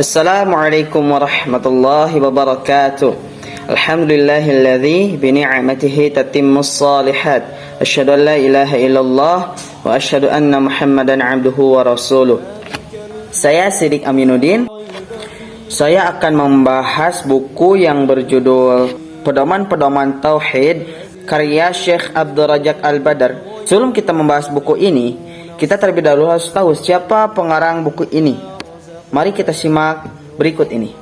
Assalamualaikum warahmatullahi wabarakatuh. Alhamdulillahilladzi bi ni'matihi tatimmus shalihat. Asyhadu an la ilaha illallah wa asyhadu anna Muhammadan abduhu wa rasuluh. Saya Sidik Aminuddin. Saya akan membahas buku yang berjudul Pedoman-Pedoman Tauhid karya Syekh Abdul Razak Al-Badar. Sebelum kita membahas buku ini, kita terlebih dahulu harus tahu siapa pengarang buku ini. Mari kita simak berikut ini.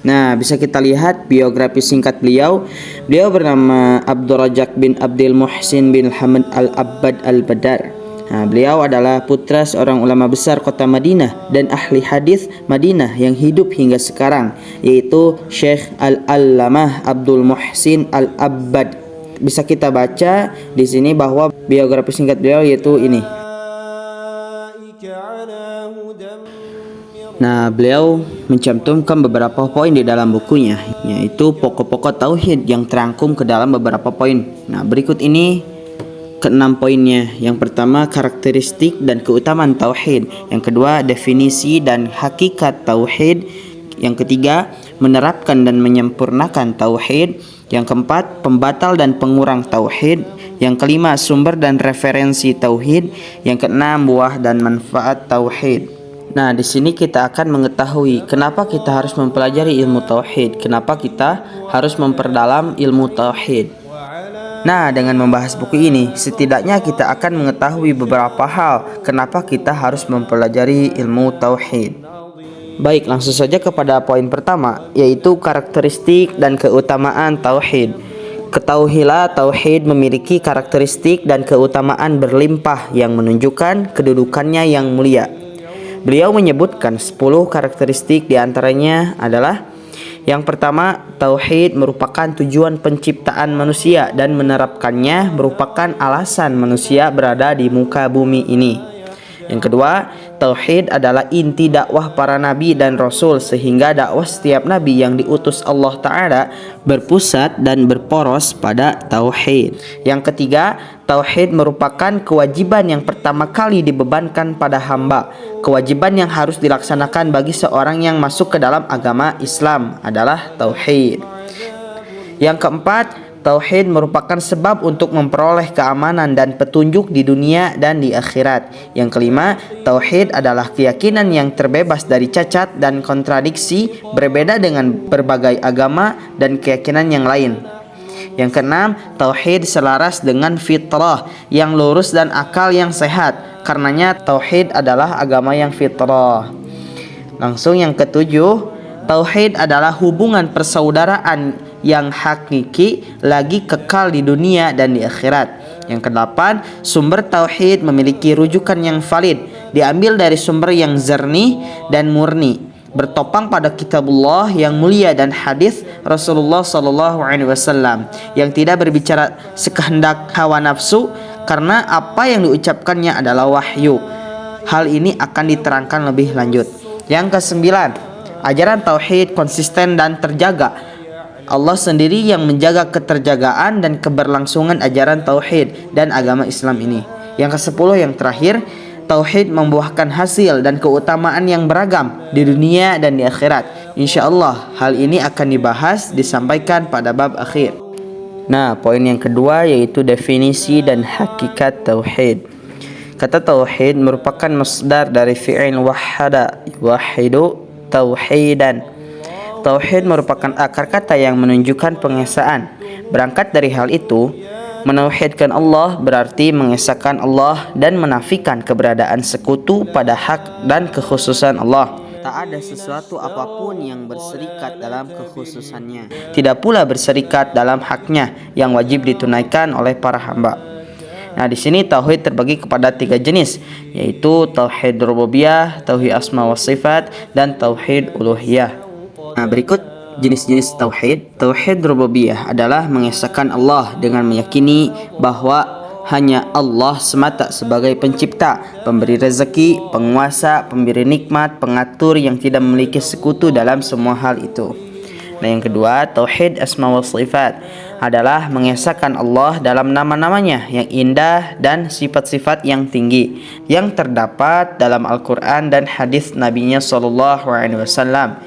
Nah, bisa kita lihat biografi singkat beliau. Beliau bernama Abdul Razak bin Abdul Muhsin bin Hamad Al-Abbad Al-Badar. Nah, beliau adalah putra seorang ulama besar kota Madinah dan ahli hadis Madinah yang hidup hingga sekarang, yaitu Syekh Al-Allamah Abdul Muhsin Al-Abbad. Bisa kita baca di sini bahwa biografi singkat beliau yaitu ini. Nah, beliau mencantumkan beberapa poin di dalam bukunya, yaitu pokok-pokok tauhid yang terangkum ke dalam beberapa poin. Nah, berikut ini keenam poinnya. Yang pertama, karakteristik dan keutamaan tauhid. Yang kedua, definisi dan hakikat tauhid. Yang ketiga, menerapkan dan menyempurnakan tauhid. Yang keempat, pembatal dan pengurang tauhid. Yang kelima, sumber dan referensi tauhid. Yang keenam, buah dan manfaat tauhid. Nah, di sini kita akan mengetahui kenapa kita harus mempelajari ilmu tauhid, kenapa kita harus memperdalam ilmu tauhid. Nah, dengan membahas buku ini, setidaknya kita akan mengetahui beberapa hal kenapa kita harus mempelajari ilmu tauhid. Baik, langsung saja kepada poin pertama, yaitu karakteristik dan keutamaan tauhid. Ketahuilah tauhid memiliki karakteristik dan keutamaan berlimpah yang menunjukkan kedudukannya yang mulia. Beliau menyebutkan 10 karakteristik, diantaranya adalah: yang pertama, tauhid merupakan tujuan penciptaan manusia dan menerapkannya merupakan alasan manusia berada di muka bumi ini. Yang kedua, tauhid adalah inti dakwah para nabi dan rasul, sehingga dakwah setiap nabi yang diutus Allah Ta'ala berpusat dan berporos pada tauhid. Yang ketiga, tauhid merupakan kewajiban yang pertama kali dibebankan pada hamba. Kewajiban yang harus dilaksanakan bagi seorang yang masuk ke dalam agama Islam adalah tauhid. Yang keempat, tauhid merupakan sebab untuk memperoleh keamanan dan petunjuk di dunia dan di akhirat. Yang kelima, tauhid adalah keyakinan yang terbebas dari cacat dan kontradiksi, berbeda dengan berbagai agama dan keyakinan yang lain. Yang keenam, tauhid selaras dengan fitrah yang lurus dan akal yang sehat. Karenanya tauhid adalah agama yang fitrah. Langsung yang ketujuh, tauhid adalah hubungan persaudaraan yang hakiki lagi kekal di dunia dan di akhirat. Yang kedelapan, sumber tauhid memiliki rujukan yang valid, diambil dari sumber yang jernih dan murni, bertopang pada kitabullah yang mulia dan hadis Rasulullah SAW yang tidak berbicara sekehendak hawa nafsu, karena apa yang diucapkannya adalah wahyu. Hal ini akan diterangkan lebih lanjut. Yang kesembilan, ajaran tauhid konsisten dan terjaga. Allah sendiri yang menjaga keterjagaan dan keberlangsungan ajaran tauhid dan agama Islam ini. Yang kesepuluh, yang terakhir, tauhid membuahkan hasil dan keutamaan yang beragam di dunia dan di akhirat. Insya Allah hal ini akan dibahas, disampaikan pada bab akhir. Nah, poin yang kedua yaitu definisi dan hakikat tauhid. Kata tauhid merupakan masdar dari fi'il wahada, wahidu tauhidan. Tauhid merupakan akar kata yang menunjukkan pengesaan. Berangkat dari hal itu, menauhidkan Allah berarti mengesahkan Allah dan menafikan keberadaan sekutu pada hak dan kekhususan Allah. Tak ada sesuatu apapun yang berserikat dalam kekhususannya, tidak pula berserikat dalam haknya yang wajib ditunaikan oleh para hamba. Nah, di sini tauhid terbagi kepada 3 jenis, yaitu tauhid rububiyah, tauhid asma wa sifat, dan tauhid uluhiyah. Nah, berikut jenis-jenis tauhid. Tauhid rububiyah adalah mengesahkan Allah dengan meyakini bahwa hanya Allah semata sebagai pencipta, pemberi rezeki, penguasa, pemberi nikmat, pengatur yang tidak memiliki sekutu dalam semua hal itu. Dan yang kedua, tauhid asma wa sifat adalah mengesahkan Allah dalam nama-namanya yang indah dan sifat-sifat yang tinggi yang terdapat dalam Al-Quran dan hadis Nabi-Nya Sallallahu Alaihi Wasallam.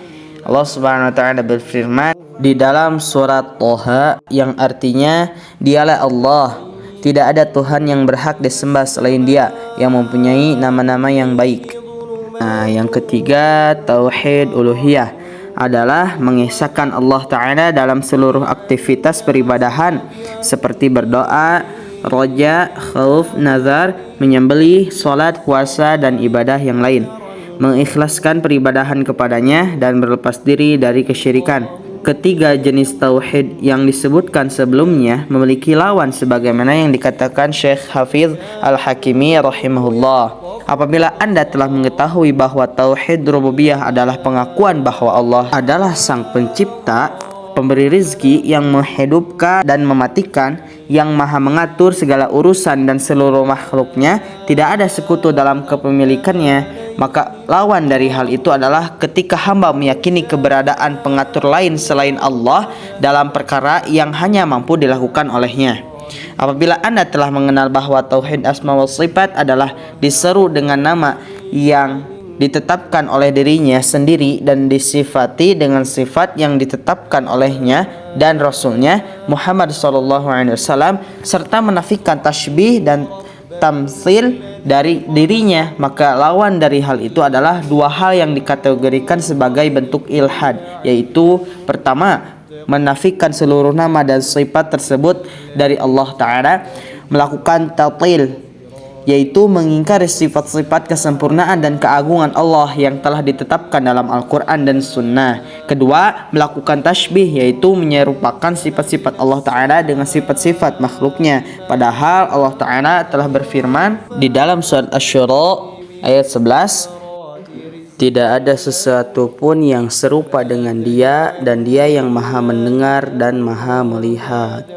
Allah Subhanahu Wa Taala berfirman di dalam surat Thaha yang artinya, dialah Allah, tidak ada Tuhan yang berhak disembah selain Dia yang mempunyai nama-nama yang baik. Nah, yang ketiga, tauhid uluhiyah adalah mengesahkan Allah Ta'ala dalam seluruh aktivitas peribadahan seperti berdoa, roja, khauf, nazar, menyembelih, salat, puasa, dan ibadah yang lain. Mengikhlaskan peribadahan kepadanya dan berlepas diri dari kesyirikan. Ketiga jenis tauhid yang disebutkan sebelumnya memiliki lawan sebagaimana yang dikatakan Syekh Hafiz Al-Hakimi rahimahullah. Apabila Anda telah mengetahui bahwa tauhid rububiyah adalah pengakuan bahwa Allah adalah sang pencipta, pemberi rizki, yang menghidupkan dan mematikan, yang maha mengatur segala urusan dan seluruh makhluknya, tidak ada sekutu dalam kepemilikannya, maka lawan dari hal itu adalah ketika hamba meyakini keberadaan pengatur lain selain Allah dalam perkara yang hanya mampu dilakukan olehnya. Apabila Anda telah mengenal bahwa tauhid asma wa sifat adalah diseru dengan nama yang ditetapkan oleh dirinya sendiri dan disifati dengan sifat yang ditetapkan olehnya dan Rasulnya Muhammad SAW, serta menafikan tasbih dan tamtsil dari dirinya, maka lawan dari hal itu adalah dua hal yang dikategorikan sebagai bentuk ilhad, yaitu pertama, menafikan seluruh nama dan sifat tersebut dari Allah Ta'ala, melakukan ta'til, yaitu mengingkari sifat-sifat kesempurnaan dan keagungan Allah yang telah ditetapkan dalam Al-Quran dan Sunnah. Kedua, melakukan tashbih, yaitu menyerupakan sifat-sifat Allah Ta'ala dengan sifat-sifat makhluknya, padahal Allah Ta'ala telah berfirman di dalam surat Asy-Syura ayat 11, tidak ada sesuatu pun yang serupa dengan Dia, dan Dia yang maha mendengar dan maha melihat.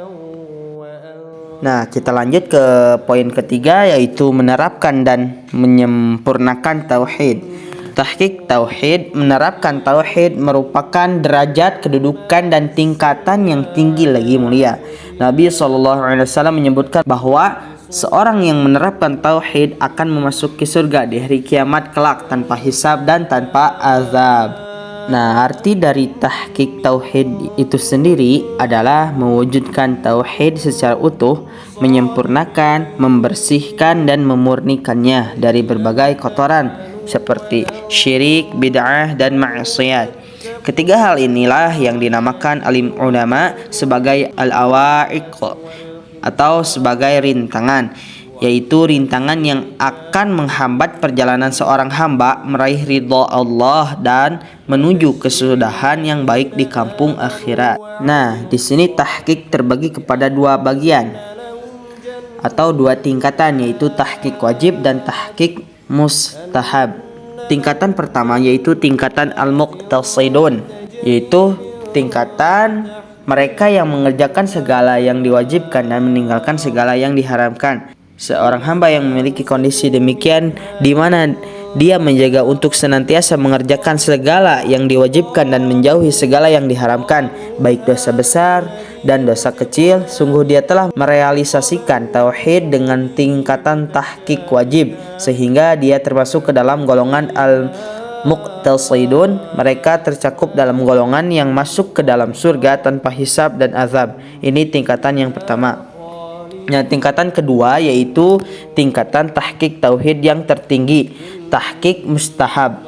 Nah, kita lanjut ke poin ketiga, yaitu menerapkan dan menyempurnakan tauhid. Tahqiq tauhid, menerapkan tauhid merupakan derajat, kedudukan, dan tingkatan yang tinggi lagi mulia. Nabi SAW menyebutkan bahwa seorang yang menerapkan tauhid akan memasuki surga di hari kiamat kelak tanpa hisab dan tanpa azab. Nah, arti dari tahqiq tauhid itu sendiri adalah mewujudkan tauhid secara utuh, menyempurnakan, membersihkan, dan memurnikannya dari berbagai kotoran seperti syirik, bid'ah, dan maksiat. Ketiga hal inilah yang dinamakan alim ulama sebagai al-awaiq atau sebagai rintangan, yaitu rintangan yang akan menghambat perjalanan seorang hamba meraih ridha Allah dan menuju kesudahan yang baik di kampung akhirat. Nah, di sini tahqiq terbagi kepada dua bagian atau dua tingkatan, yaitu tahqiq wajib dan tahqiq mustahab. Tingkatan pertama yaitu tingkatan al-muqtasidun, yaitu tingkatan mereka yang mengerjakan segala yang diwajibkan dan meninggalkan segala yang diharamkan. Seorang hamba yang memiliki kondisi demikian, di mana dia menjaga untuk senantiasa mengerjakan segala yang diwajibkan dan menjauhi segala yang diharamkan, baik dosa besar dan dosa kecil, sungguh dia telah merealisasikan tauhid dengan tingkatan tahqiq wajib, sehingga dia termasuk ke dalam golongan al-muqtasidun. Mereka tercakup dalam golongan yang masuk ke dalam surga tanpa hisab dan azab. Ini tingkatan yang pertama. Nah, tingkatan kedua yaitu tingkatan tahqiq tauhid yang tertinggi, tahqiq mustahab,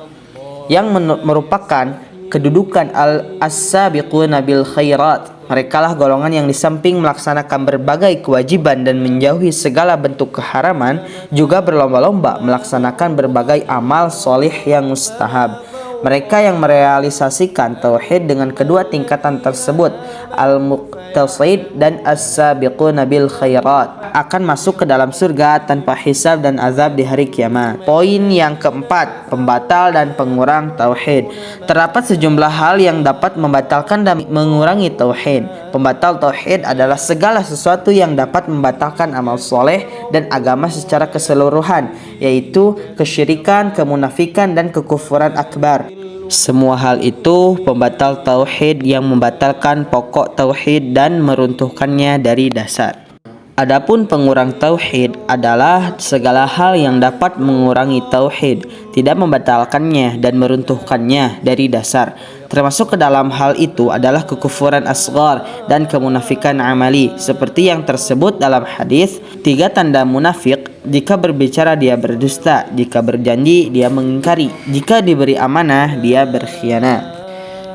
yang merupakan kedudukan as-sabiquna bil khairat. Merekalah golongan yang di samping melaksanakan berbagai kewajiban dan menjauhi segala bentuk keharaman, juga berlomba-lomba melaksanakan berbagai amal solih yang mustahab. Mereka yang merealisasikan tauhid dengan kedua tingkatan tersebut, al-muqtasid dan as-sabiquna bil khairat, akan masuk ke dalam surga tanpa hisab dan azab di hari kiamat. Poin yang keempat, pembatal dan pengurang tauhid. Terdapat sejumlah hal yang dapat membatalkan dan mengurangi tauhid. Pembatal tauhid adalah segala sesuatu yang dapat membatalkan amal soleh dan agama secara keseluruhan, yaitu kesyirikan, kemunafikan, dan kekufuran akbar. Semua hal itu pembatal tauhid yang membatalkan pokok tauhid dan meruntuhkannya dari dasar. Adapun pengurang tauhid adalah segala hal yang dapat mengurangi tauhid, tidak membatalkannya dan meruntuhkannya dari dasar. Termasuk ke dalam hal itu adalah kekufuran asghar dan kemunafikan amali, seperti yang tersebut dalam hadis, 3 tanda munafik: jika berbicara dia berdusta, jika berjanji dia mengingkari, jika diberi amanah dia berkhianat.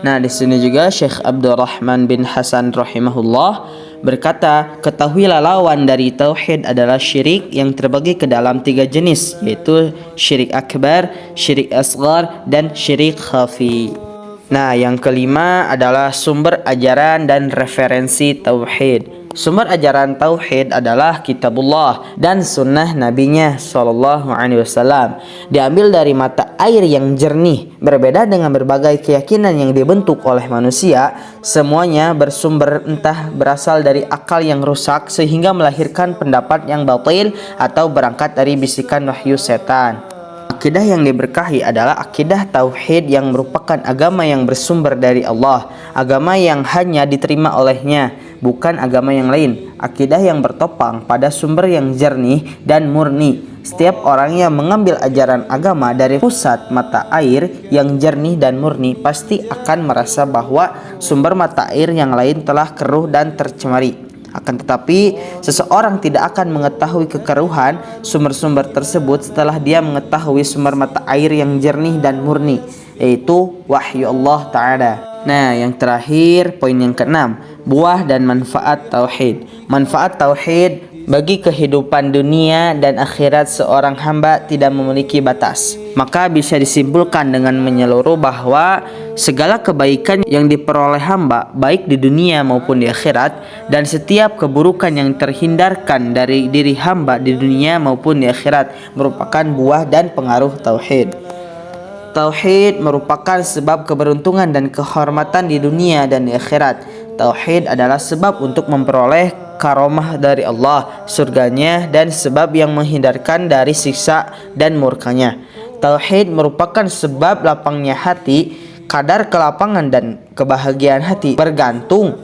Nah, di sini juga Syekh Abdurrahman bin Hasan rahimahullah berkata, ketahuilah lawan dari tauhid adalah syirik yang terbagi ke dalam 3 jenis, yaitu syirik akbar, syirik asghar, dan syirik khafi. Nah, yang kelima adalah sumber ajaran dan referensi tauhid. Sumber ajaran tauhid adalah kitabullah dan sunnah nabinya SAW. Diambil dari mata air yang jernih. Berbeda dengan berbagai keyakinan yang dibentuk oleh manusia, semuanya bersumber entah berasal dari akal yang rusak sehingga melahirkan pendapat yang batil atau berangkat dari bisikan wahyu setan. Akidah yang diberkahi adalah akidah tauhid yang merupakan agama yang bersumber dari Allah, agama yang hanya diterima olehnya, bukan agama yang lain. Akidah yang bertopang pada sumber yang jernih dan murni. Setiap orang yang mengambil ajaran agama dari pusat mata air yang jernih dan murni pasti akan merasa bahwa sumber mata air yang lain telah keruh dan tercemari. Akan tetapi, seseorang tidak akan mengetahui kekeruhan sumber-sumber tersebut setelah dia mengetahui sumber mata air yang jernih dan murni, yaitu wahyu Allah Ta'ala. Nah, yang terakhir, poin yang keenam, buah dan manfaat tauhid. Manfaat tauhid bagi kehidupan dunia dan akhirat seorang hamba tidak memiliki batas. Maka bisa disimpulkan dengan menyeluruh bahwa segala kebaikan yang diperoleh hamba baik di dunia maupun di akhirat, dan setiap keburukan yang terhindarkan dari diri hamba di dunia maupun di akhirat merupakan buah dan pengaruh tauhid. Tauhid merupakan sebab keberuntungan dan kehormatan di dunia dan di akhirat. Tauhid adalah sebab untuk memperoleh karomah dari Allah, surganya, dan sebab yang menghindarkan dari siksa dan murkanya. Tauhid merupakan sebab lapangnya hati. Kadar kelapangan dan kebahagiaan hati bergantung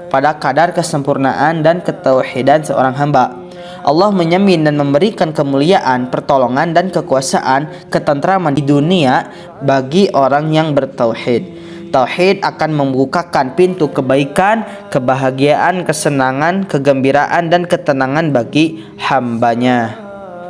pada kadar kesempurnaan dan ketauhidan seorang hamba. Allah menjamin dan memberikan kemuliaan, pertolongan, dan kekuasaan, ketentraman di dunia bagi orang yang bertauhid. Tauhid akan membukakan pintu kebaikan, kebahagiaan, kesenangan, kegembiraan, dan ketenangan bagi hambanya.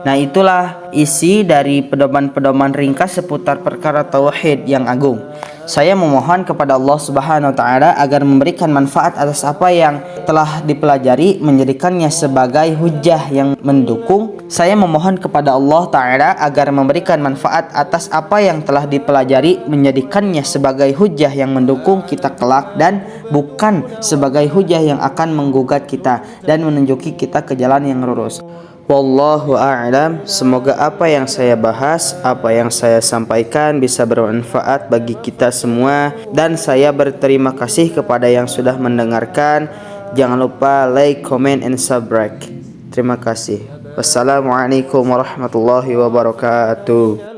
Nah, itulah isi dari pedoman-pedoman ringkas seputar perkara tauhid yang agung. Saya memohon kepada Allah Subhanahu wa Ta'ala agar memberikan manfaat atas apa yang telah dipelajari, menjadikannya sebagai hujah yang mendukung. Saya memohon kepada Allah Ta'ala agar memberikan manfaat atas apa yang telah dipelajari, menjadikannya sebagai hujah yang mendukung kita kelak dan bukan sebagai hujah yang akan menggugat kita dan menunjuki kita ke jalan yang lurus. Wallahu a'lam. Semoga apa yang saya bahas, apa yang saya sampaikan bisa bermanfaat bagi kita semua, dan saya berterima kasih kepada yang sudah mendengarkan. Jangan lupa like, comment, and subscribe. Terima kasih. Wassalamualaikum warahmatullahi wabarakatuh.